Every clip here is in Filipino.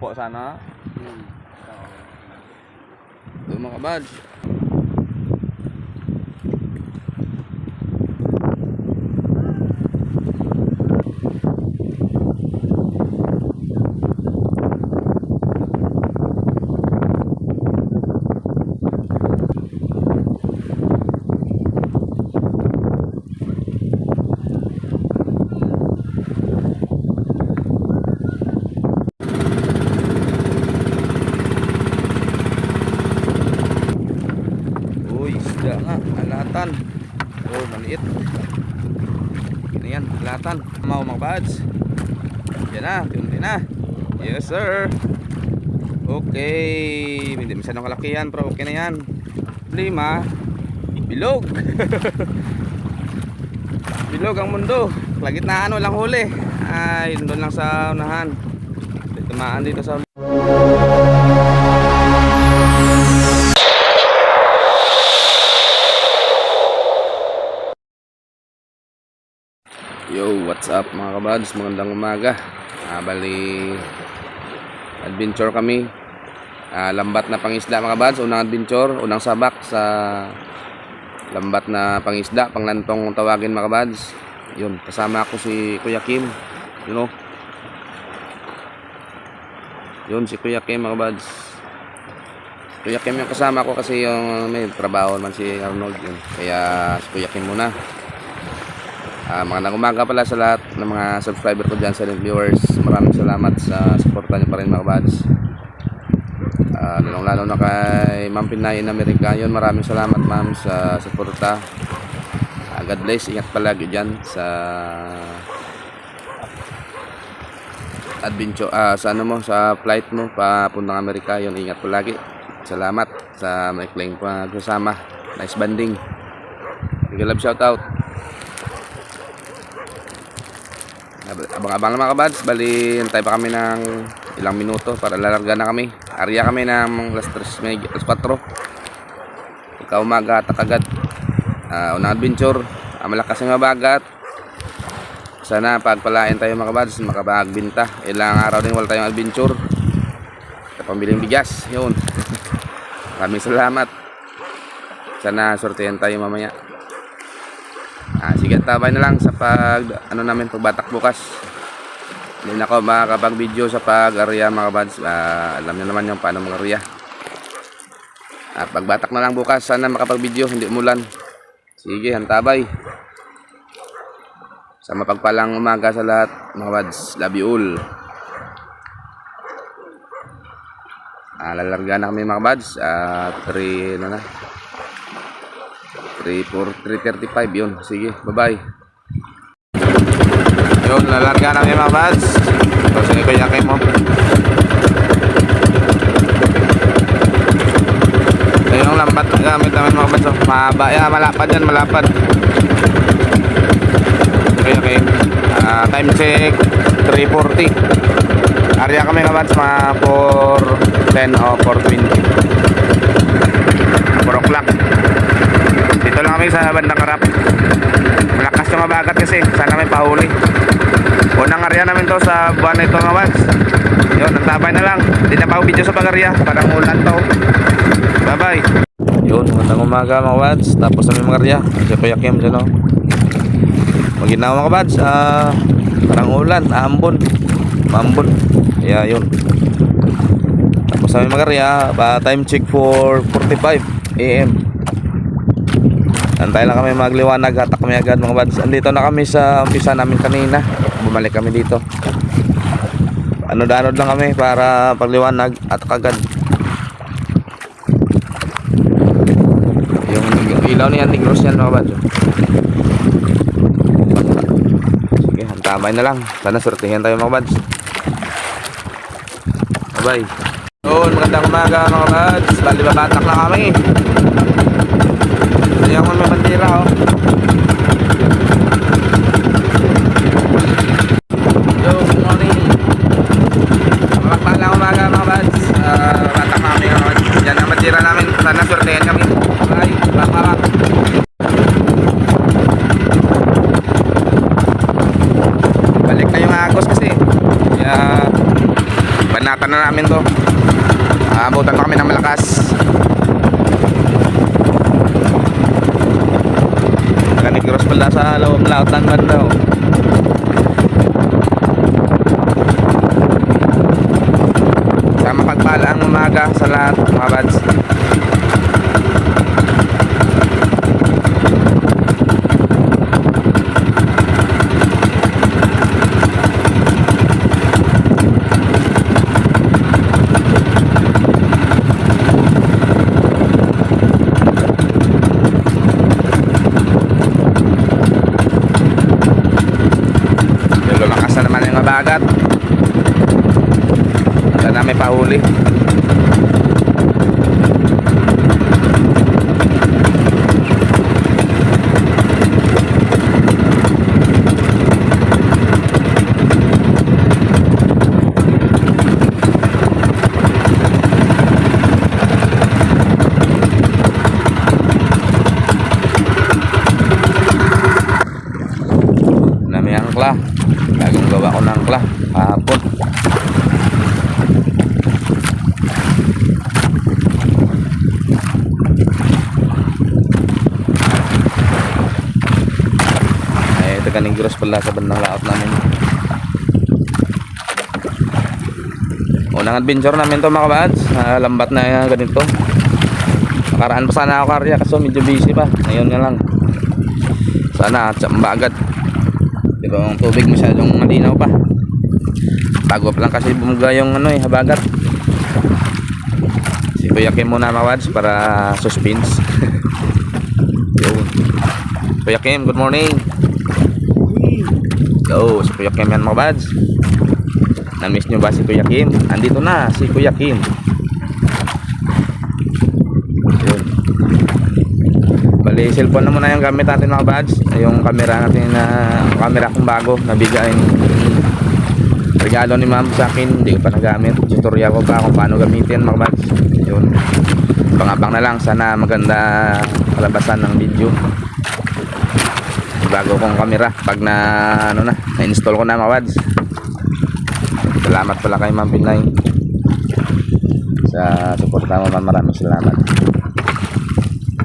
po sana. Ito mga kabads. Isda nga, alatan. Oh, maliit. Yan yan, alatan. Mau mga buds. Yan na, tunti na. Yes sir. Okay. Hindi masyadong kalakihan pero okay na yan. Lima. Bilog. Bilog ang mundo. Lagit na ano lang huli. Ay, doon lang sa unahan. Tumaan dito sa Yo, what's up mga kabads? Magandang umaga. Bali adventure kami. Lambat na pangisda mga kabads. Unang adventure, unang sabak sa lambat na pangisda, panglantong tawagin mga kabads. Yun, kasama ako si Kuya Kim. You know. Yun si Kuya Kim mga kabads. Kuya Kim yung kasama ko kasi yung may trabaho man si Arnold yun. Kaya si Kuya Kim muna. Magandang umaga pala sa lahat ng mga subscriber ko dyan, silent viewers. Maraming salamat sa suporta nyo pa rin mga kabads. Lalo na kay Ma'am Pinay in America. Yun, maraming salamat ma'am sa suporta. God bless, ingat palagi dyan sa adventure, sa ano mo, sa flight mo papuntang Amerika. Yun, ingat palagi. Salamat sa maikling pagsasama. Nice banding. Big love shout out. Abang-abang na mga kabads. Bali, hintay pa kami ng ilang minuto para lalarga na kami. Area kami ng alas 4. Ikaw umaga at agad. Unang adventure. Malakas yung mabagat. Sana pagpalain tayo mga kabads, makapagbinta. Ilang araw din wala tayong adventure. Pambiling bigas. Yun. Maraming salamat. Sana sortehan tayo mamaya. Sige, tabay na lang sa pagbatak bukas. Hindi na ako makakapag-video sa pag-area mga kabads. Alam niyo naman yung paano mag-area. Pagbatak na lang bukas, sana makapag-video, hindi umulan. Sige, hantabay. Sa mapagpalang umaga sa lahat mga kabads. Love you all. Lalarga na kami mga kabads. 3:35 yun. Sige, bye-bye. Yun, lalarga namin mga buds. So, sige ko yakay mo. So, yung lambat na gamit namin mga buds. Mahaba yan, malapad yan, malapad. Okay, okay. Time check 3:40. Area kami mga buds, mga 4:10 o 4:20. 4 o'clock. Dito lang kami sa bandang karap. Malakas yung mabagat kasi. Sana may pahuli. Unang area namin to sa buwan na ito mga wads. Yun, nantabay na lang. Hindi na pa ako video sa pag-area. Parang ulan to. Bye bye. Yun, magandang umaga mga wads. Tapos namin mga area. Kasi Kuya Kim dyan o. Maginawa mga wads. Parang ulan. Ambon. Mambon. Kaya yun. Tapos namin mga area. Time check for 45 AM. Antay lang kami magliwanag, hatak kami agad mga bads. Andito na kami sa umpisa namin kanina. Bumalik kami dito. Anod-anod lang kami para pagliwanag, hatak agad. Yung ilaw ni Andy Cross yan mga bads. Sige, hantamay na lang. Sana sortihan tayo mga bads. Bye bye. Yun, magandang umaga mga bads. Bali babatak lang kami. Ayan ko may bandera oh. Yo, good morning. Magpalang umaga mga bads. Batak kami oh. Yan ang bandera namin. Sana sortehan kami. Bye, bye. Balik na yung agos kasi. Kaya banatan na namin to. Abutan pa kami ng malakas. Nag-cross pala sa loob lautan banda. Sa mapagpalang umaga sa lahat mga bads. Bagat sana may pahuli. Nami angkla, bagong gawa ko ng angkla kahapon. Ay, ito kaning gross pala sa bandang laot namin. Unang adventure namin to mga kabads, lambat na ganito. Nakaraan pa sana ako karya kaso medyo busy pa. Ngayon na lang. Sana tsamba agad. Pero ang tubig masyadong malinaw pa. Bago pa lang kasi bumuga yung habagat. Si Kuya Kim muna mga wads para suspense. Yun. Kuya Kim, good morning. Yo, si Kuya Kim yan mga wads. Na-miss nyo ba si Kuya Kim? Andito na si Kuya Kim. Yun. Bali, cellphone na muna yung gamit natin mga wads. Yung camera natin na camera kong bago nabigay regalo ni ma'am sa akin, hindi ko pa nagamit. Tutorial ko pa kung paano gamitin mga bads. Yun, abang-abang na lang, sana maganda kalabasan ng video. Bago kong camera pag na-install ko na mga bads. Salamat pala kay Ma'am Pinay sa suporta mo ma'am, maraming salamat.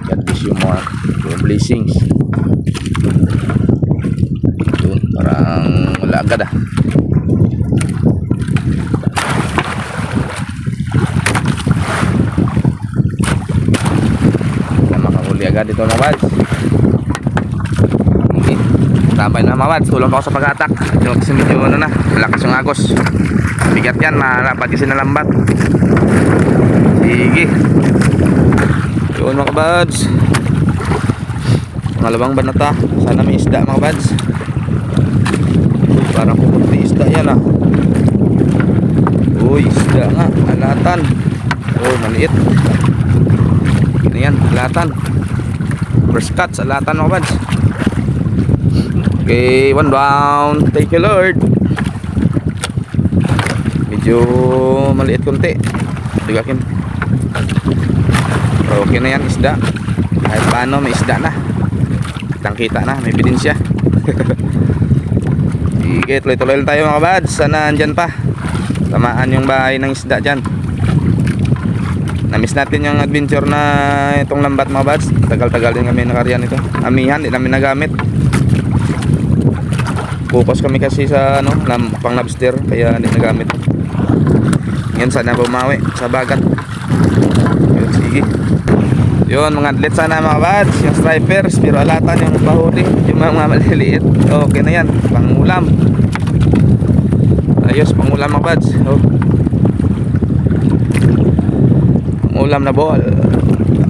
God bless you more, your blessings. Yun, parang wala agad agad dito mga wads. Okay, tabay na mga wads, tulong pa ako sa pag-atak. Kasi medyo malakas yung agos, bigat yan, malapat kasi na lambat. Sige, yun mga wads, pangalawang banata. Sana may isda mga wads. Parang pupunti isda yan uy, isda nga, alatan. Oh, maliit. Ano yan, alatan. First cut sa alatan mga bads. Okay, one down. Thank you Lord. Medyo maliit konti. Digakin. Okay na yan, isda. Kahit paano may isda na. Kitang kita na, may ebidensya. Sige, tuloy-tuloy lang tayo mga bads. Sana andyan pa. Tamaan yung bahay ng isda dyan. Na-miss natin yung adventure na itong lambat mga bads. Tagal-tagal din kami nakaryan ito. Amihan, di namin nagamit. Focus kami kasi sa pang lobster, kaya hindi nagamit. Ngayon sana bumawi sa bagat. Yun, sige. Yun, mga atlet sana mga bads. Yung stripers, pero alatan yung pahuli. Yung mga maliliit. Okay na yan, pang ulam. Ayos, pang ulam mga bads. Oh. Ulam na ball.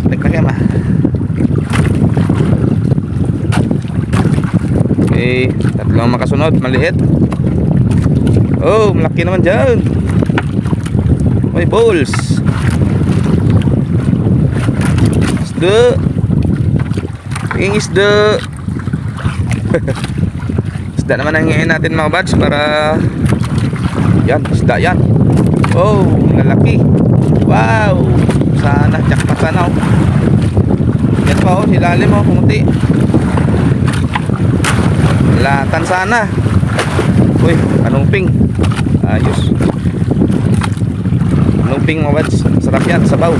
Nagkakema. Okay, tatlong makasunod, maliit. Oh, malaki naman dyan. May balls. Isda. Yung isda. Isda naman ang ngayon natin mga bads para yan, isda yan. Oh, lalaki. Wow, sana jackpot sana yan pa silalim kumuti. Latan sana. Uy, anong ping. Ayos. kambing mga buds. Sarap yan, sabaw.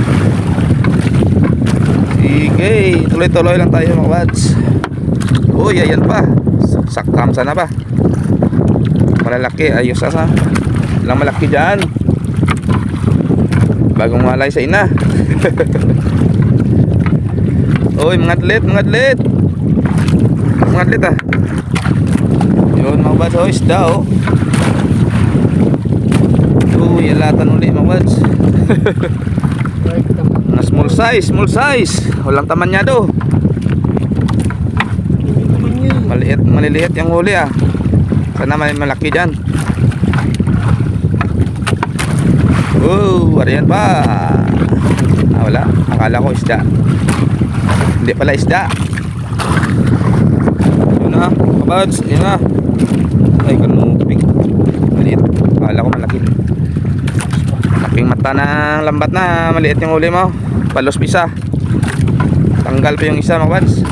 Sige, tuloy-tuloy lang tayo mga buds. Uy, ayan pa. Sakam sana pa. Malalaki, ayos asa. Lang malaki dyan. Bagong malay sa ina. Uy, mga atlet, mga atlet. Mga atlet ah. Yun mga buds, oh, isda oh. Uy, alatan ulit mga buds. Na small size. Walang taman niya do. Maliliit yung huli ah. Sana malaki dyan. Ariyan pa. Wala, akala ko isda. Hindi pala isda. Yun na, kabads. Yun na. Ay, kanupig. Maliit, akala ko malaki. Laking mata ng lambat na. Maliit yung huli mo. Palos pisa. Tanggal pa yung isa mga kabads.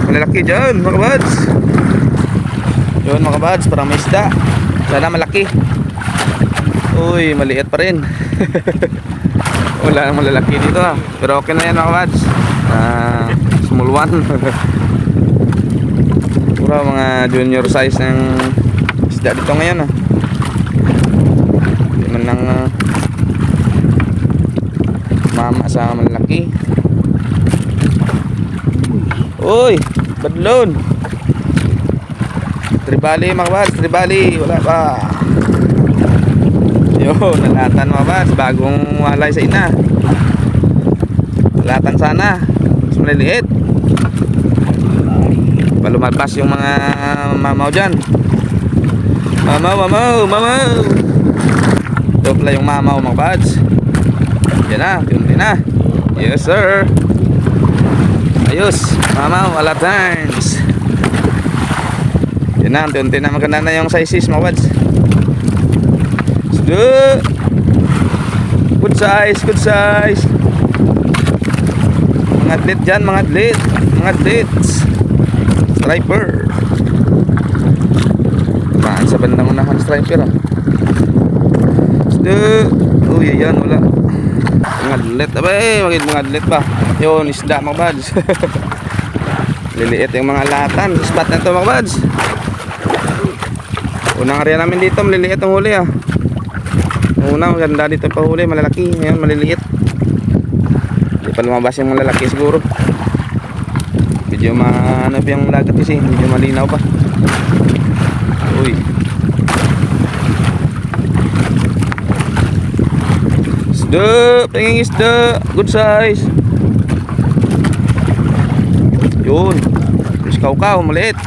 Malalaki dyan mga kabads. Yun mga kabads, parang may isda. Sana malaki. Uy, maliit pa rin. Wala nang malalaki dito ah. Pero okay na yan mga kabads. Small one. Pura mga junior size ng isda dito ngayon ah. Hindi man lang mama sa malaki. Uy, badlon. Tribali mga kabads, tribali. Wala pa. Yun, nalatan mga kabads. Bagong walay sa ina. Nalatan sana. Mas maliliit. Palumagpas yung mga mamaw dyan. Mamaw. Ito pala yung mamaw mga kabads. Yan na, yun na. Yes sir. Ayos, mamaw, ala turns. Yan na, unti na maganda na yung sizes mga kabads. Good size. Mga atlet dyan, mga atlets. Striper. Maan sa bandang unahan striper ah. Uy, yan, wala. Mga atlet, mga atlet ba? Yun, isda mga buds. Liliit yung mga latan. Spot na ito mga buds. Unang area namin dito, maliliit ang huli ah. Una, maganda dito pa huli, malalaki. Ngayon, maliliit. Hindi pa lumabas yung malalaki siguro. Medyo ano pa yung lagat kasi, medyo malinaw pa. Uy. Isda, penging isda. Good size. Yun. Terus kaukaw, maliit.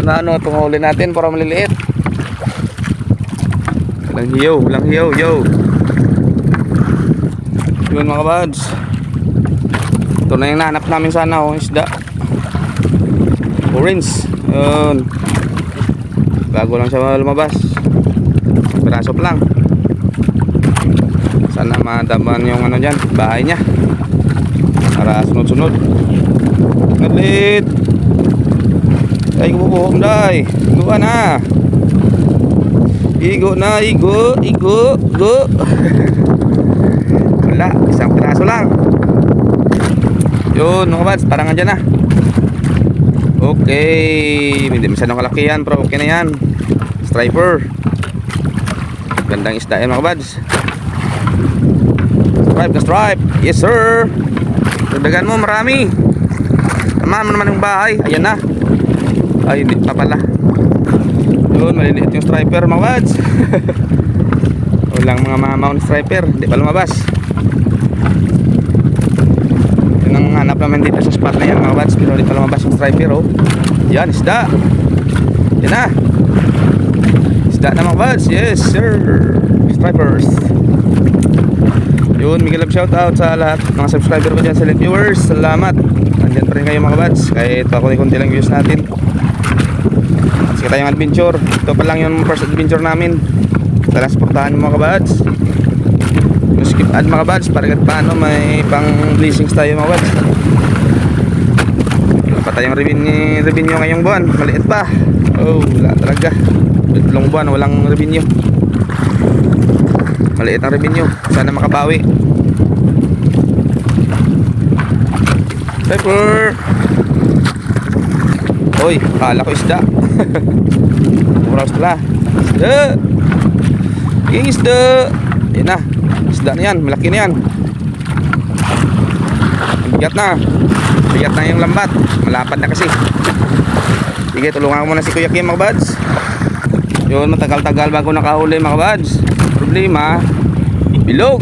Ano itong huli natin para maliliit. Walang hiyaw, yo. Yun mga kabads. Ito na yung nahanap namin sana oh, isda. Orange. Yun. Bago lang siya lumabas. Piraso pa lang. Sana madaman yung ano dyan, bahay niya. Para sunod-sunod. Nalit. Ay, kububuhom day. Iguan na. Igo. Wala, isang piraso lang. Yun mga kabads, parang andyan na. Okay. Hindi masyadong kalakihan, pero okay na yan. Striper. Gandang isda yan mga kabads. Stripe. Yes sir. Dagdagan mo, marami. Tamahan mo naman yung bahay. Ayan na. Ay, hindi pa pala. Yun, maliliit yung striper mga kabads. Walang mga mamaw ng striper. Hindi pa lumabas. Yun ang hanap naman dito sa spot na yan mga kabads. Pero hindi pa lumabas yung striper oh. Yan, isda. Yan na. Isda na mga kabads. Yes sir. Stripers. Yun, Miguel Love shoutout sa lahat mga subscriber ko dyan, silent viewers. Salamat. Nandyan pa rin kayo mga kabads. Kahit ako konti lang views natin. Sige tayong adventure. Ito pa lang yung first adventure namin. Tara, supportahan mo mga kabads. Yung skip ad mga kabads para kahit paano may pang blessings tayo mga kabads. pa tayong revenue ngayong buwan. Maliit pa. Oh, wala talaga. Tatlong buwan walang revenue. Maliit ang revenue. Sana makabawi. Pepper. Oy, kala ko isda. Muraw sila. Isda. Isda. Yan na. Isda na yan. Malaki na yan. Bigat na. Bigat na yung lambat. Malapad na kasi. Sige, tulungan ko muna si Kuya Kim mga buds. Yun, matagal-tagal bago nakahuli mga buds. Problema, bilog.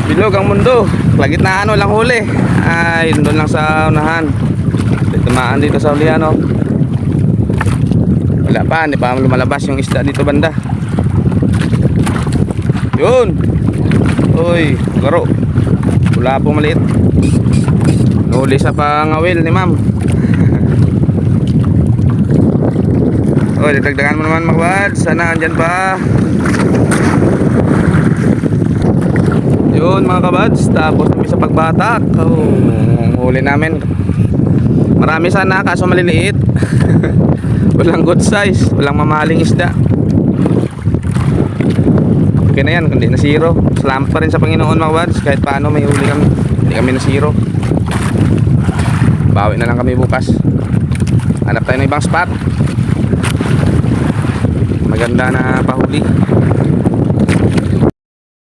Bilog ang mundo. Lagit na ano lang huli. Ay, doon lang sa unahan. Tumaan dito sa ulihan, no? Wala pa, hindi pa lumalabas yung isda dito banda. Yun. Uy, garo. Wala po maliit. Nuli sa pangawil ni ma'am. Uy, dagdagan mo naman mga buds. Sana andyan pa. Yun mga kabads. Tapos kami sa pagbatak. Oh, huli namin. Marami sana kaso maliliit. Walang good size. Walang mamahaling isda. Okay na yan, hindi na zero. Salamat pa rin sa Panginoon mga buds. Kahit paano may huli kami. Hindi kami na zero. Bawi na lang kami bukas. Hanap tayo ng ibang spot. Maganda na pahuli.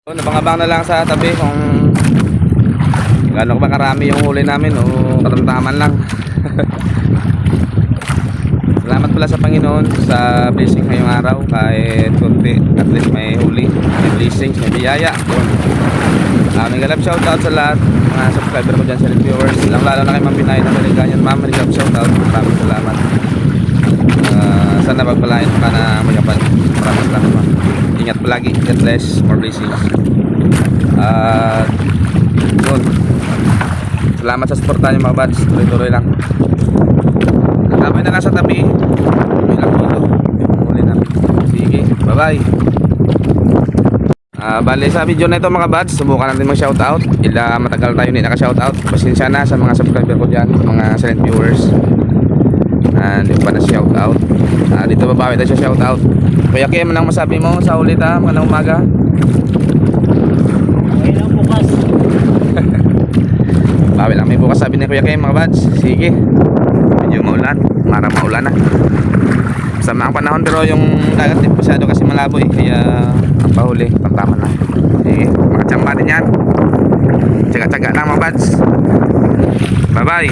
So, nabang-abang na lang sa tabi kung gano'n ba karami yung huli namin o katamtaman lang. Salamat pala sa Panginoon sa blessing ngayong araw. Kahit kunti, at least may huli, may blessings, may biyaya. Aming galap shoutout sa lahat mga subscriber ko dyan sa viewers. Lalo na kay Ma'am Binay na Maliganyan. Ma'am, galap shoutout. Maraming salamat. Sana pagpalain ka na magapan. Maraming salamat ma'am. Ingat palagi. God bless. More blessings. Yun. Salamat sa suporta niyo mga buds. Tuloy-tuloy lang. Nakapay na lang sa tabi. Ilang kilo. Huli namin. Sige. Bye-bye. Bale sa video na ito mga buds, subukan natin mag shoutout. Matagal tayo hindi naka shoutout. Pasensya na sa mga subscriber ko dyan, mga silent viewers. Hindi ko pa na shoutout. Dito babawi tayo sa shoutout. Kuya Kim, anong masabi mo sa ulit ha? Magandang umaga. Okay lang bukas. Bawi lang may bukas sabi ni Kuya Kim mga buds. Sige. Medyo maulan. Marang maulan na. Sama ang panahon pero yung dagat din masyado kasi malabo eh. Kaya ang pahuli, pagtama na. Sige, mga tsamba din yan. Tsaga-tsaga lang mga buds. Bye bye.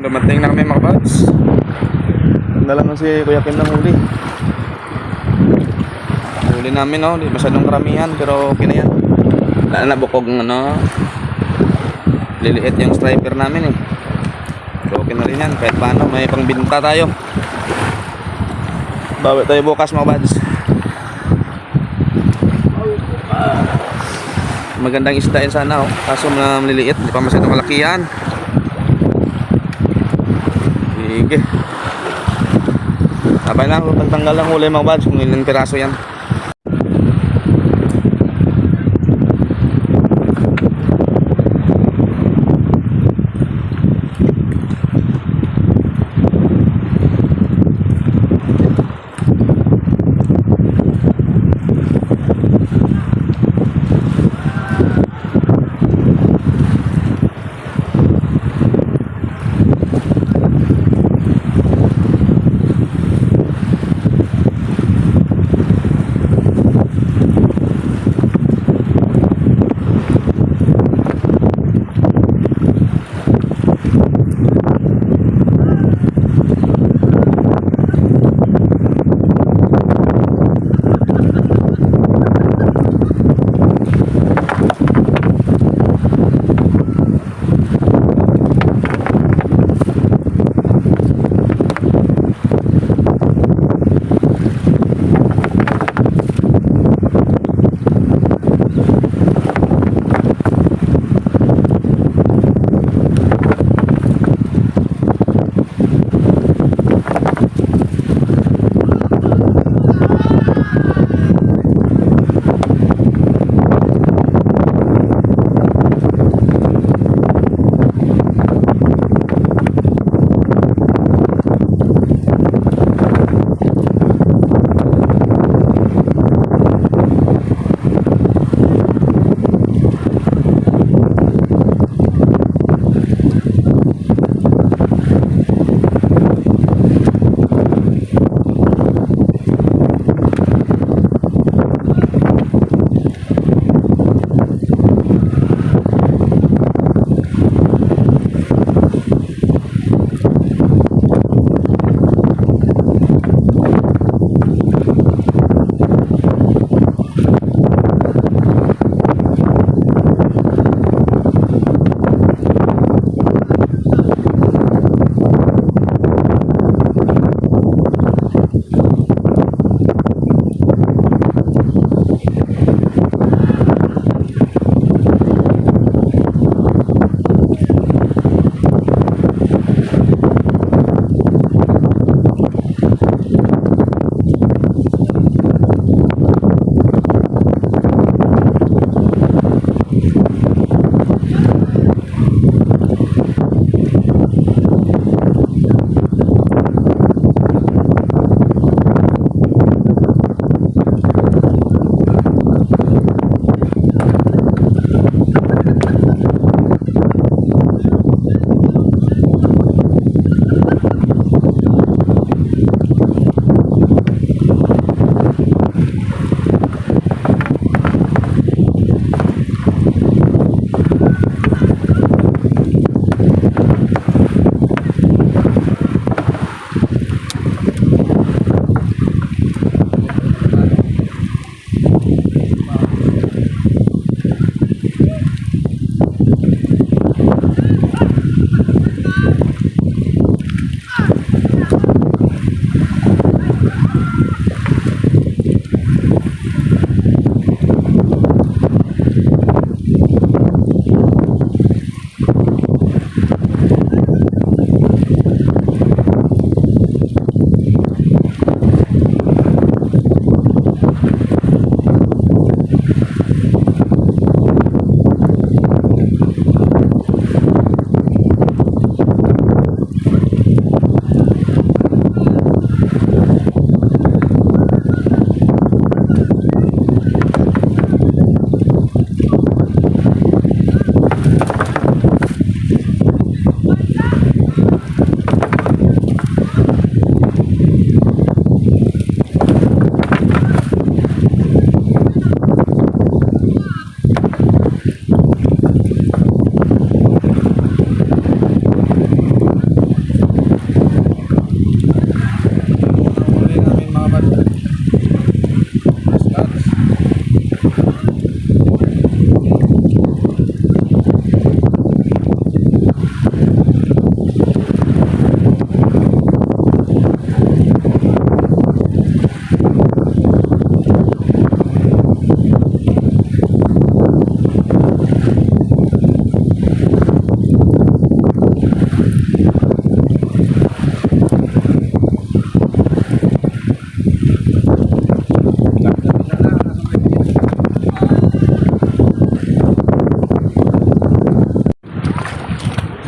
Dumating na kami mga buds. Nandala na si Kuya Kim ng huli. Huli namin no, di masyadong karamihan pero okay na yan. Wala na bukog ng ano. Liliit yung striper namin eh. Pero okay na rin yan, kahit paano may pangbinta tayo. Bawi tayo bukas mga buds. Magandang isda yan sana oh. Kaso na maliliit, hindi pa masyadong kalakihan. Sige. Sabay lang, tanggal lang huli mga buds kung ilang piraso yan.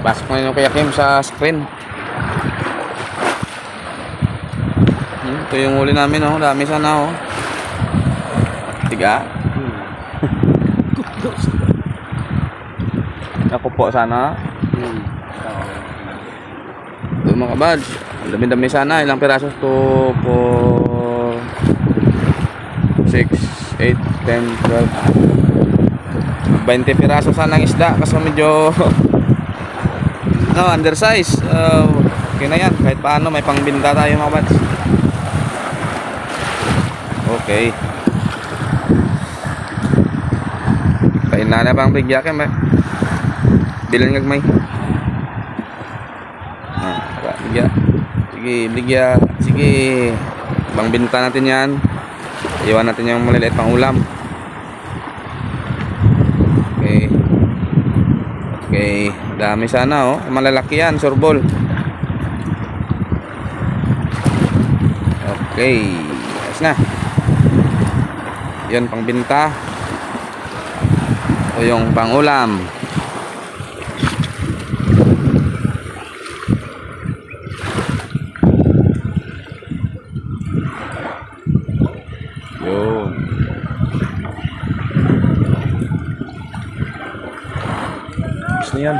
Pasok na yung Kuya Kim sa screen. Ito yung huli namin, oh. Dami sana, oh. Tiga. Ako po sana. Ito mga kabads. Ang dami-dami sana. Ilang piraso? 2, 4, 6, 8, 10, 12, 20 piraso sana ng isda. Kasi medyo no, undersize. Okay na yan. Kahit paano may pangbinta tayo mga kabads. Okay. Kain na bang bigya ka ba? Bilan ngagmay. Bigya. Sige, bigya. Sige. Bang binta natin yan. Iwan natin yung maliliit pang ulam. Okay. Okay. Dami sana, oh. Malalaki yan, surbol. Okay. Ayos na. Yan pang binta. O yung pang ulam. Yun. Gusto yan.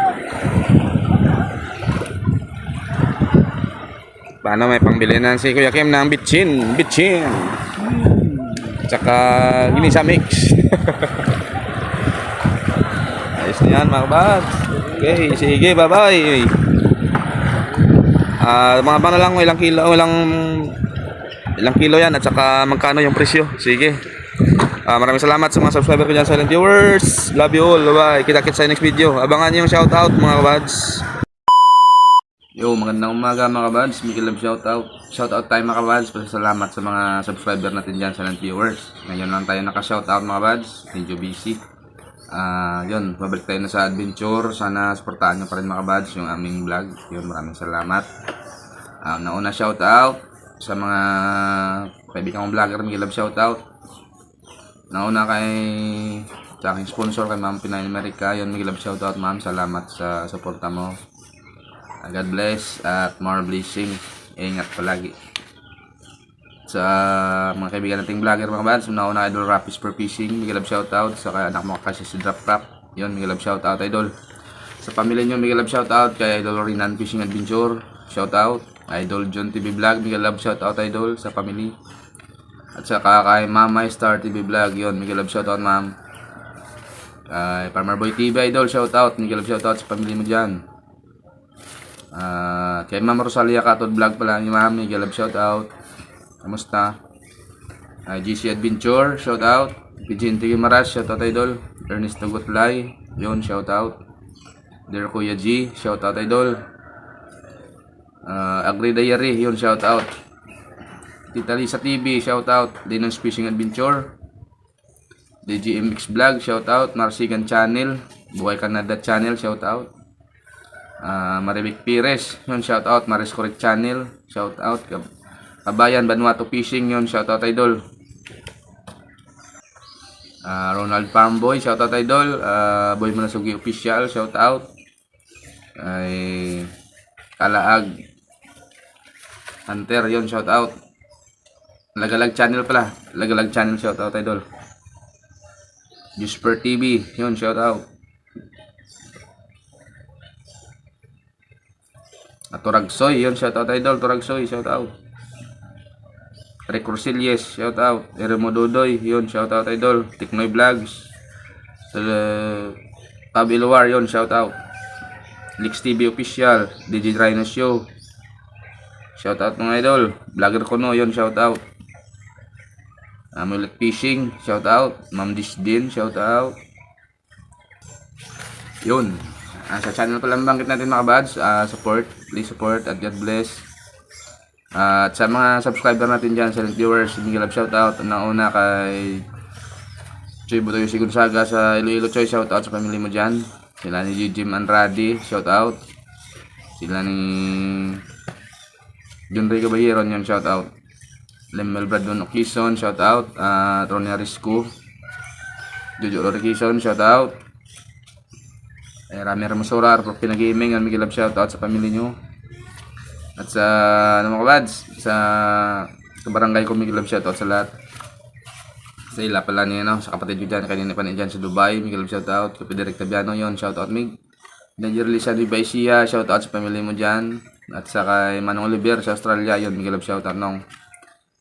Paano may pangbili na si Kuya Kim ng bitchin. Bitchin. Tsaka ginisa mix. Ayos na yan mga kabads. Okay, sige, bye bye. Mga bang na lang, ilang kilo yan at saka magkano yung presyo. Sige. Maraming salamat sa mga subscriber ko dyan, silent viewers. Love you all, bye bye. Kita-kits sa next video. Abangan nyo yung shoutout mga kabads. Yo, magandang umaga mga kabads. Miguel Love shoutout. Shoutout tayo mga kabads. Salamat sa mga subscriber natin dyan, silent viewers. Ngayon lang tayo naka-shoutout mga kabads. Medyo busy. Yun, babalik tayo na sa adventure. Sana supportahan nyo pa rin mga kabads yung aming vlog. Yun, maraming salamat. Nauna shoutout sa mga kaibigan kong vlogger, Miguel Love shoutout. Nauna sa aking sponsor kay Ma'am Pinay America. Yun, Miguel Love shoutout ma'am. Salamat sa suporta mo. God bless at more blessing. Ingat palagi. Sa mga kaibigan nating vlogger mga kabads, nauna Idol Rapis for Fishing, Miguel Love shoutout. Sa kaya anak mo kasi si Drop Crap. Yun, Miguel Love shoutout Idol. Sa pamilya nyo, Miguel Love shoutout. Kay Idol Rinan Fishing Adventure, shoutout. Idol John TV Vlog, Miguel Love shoutout Idol sa family. At saka kay Mama Star TV Vlog, yun, Miguel Love shoutout ma'am. Kay Farmer Boy TV Idol, shoutout. Miguel Love shoutout sa pamilya mo dyan. Kay Ma'am Rosalia Katod Vlog pala ni Ma'am, Miguel Love shoutout. Kamusta? GC Adventure, shoutout. Pigeon TV Maras, shoutout Idol. Ernest Tugotlay, yun, shoutout. Dear Kuya G, shoutout Idol. Agri Diary, yun, shoutout. Tita Lisa TV, shoutout. Dinon's Fishing Adventure. DGMX Vlog, shoutout. Marsigan Channel, Buhay Canada Channel, shoutout. Maribik Pires, yun, shoutout. Maris Correct Channel, shoutout. Kabayan Vanuatu Fishing, yun, shoutout Idol. Ronald Farmboy, shoutout Idol. Boy Manasugi Official, shoutout. Ay Kalaag Hunter, yun, shoutout. Lagalag Channel pala, Lagalag Channel, shoutout Idol. Jusper TV, yun, shoutout. Turagsoy, yun, shoutout Idol. Turagsoy, shoutout. Rick Rosilles, shoutout. Eremo Dodoy, yun, shoutout Idol. Tiknoy Vlogs, Tab Iluwar, yun, shoutout. Lix TV Official, DJ Rhino Show, shoutout mga idol. Vlogger Kono, yun, shoutout. Amulet Fishing, shoutout. Ma'am Disdin, shoutout. Yun. Sa channel pala banggit natin mga kabads, support, please support at God bless. At sa mga subscriber natin dyan, silent viewers, Miguel Love shoutout. Una kay Choy Butoy si Gonzaga sa Iloilo Choy, shoutout sa pamilya mo dyan. Sila ni Jim Andrade, shoutout. Sila ni John Ray Caballero, yun, shoutout. Lemel Bradon Okison, shoutout. Tronia Risco, Jojo Lorikison, shoutout. Rami Ramasura, Pinag-gaming, yan, Miguel Love shoutout sa pamilya nyo. At sa, ano mga kabads, sa barangay ko, Miguel Love shoutout sa lahat. Sa ila pala niya, no? Sa kapatid ko dyan, kanina pa niya dyan sa Dubai, Miguel Love shoutout. Kapi Direk Tabiano yun, shoutout Mig. Danger Lisa di Baisia, shoutout sa pamilya mo dyan. At sa kay Manong Oliver sa Australia, yun, Miguel Love shoutout nung.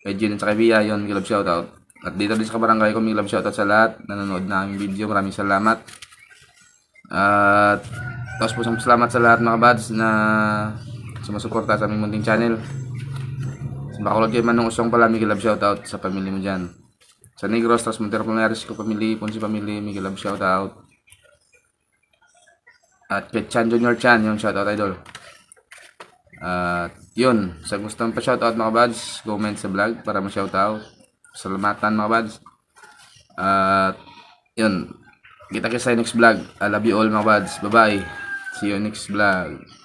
Kay Jean at sa kay Bia, yun, Miguel Love shoutout. At dito din sa barangay ko, Miguel Love shoutout sa lahat. Nanonood na aming video, maraming salamat. At tapos po salamat sa lahat mga bads na sumusuporta sa aming munting channel. Sa Bacolod kay Manong Usong pala, Miguel Love shoutout sa pamilya mo dyan. Sa Negros, Tras Montero Pulnares ko pamilya, Ponce pamilya, Miguel Love shoutout. At kay Chan Junior Chan, yung shoutout idol. At yun, sa gustong pa shoutout mga bads, comment sa vlog para ma-shoutout. Salamatan mga bads. At yun, kita kita sa next vlog. I love you all mga bads. Bye bye. See you next vlog.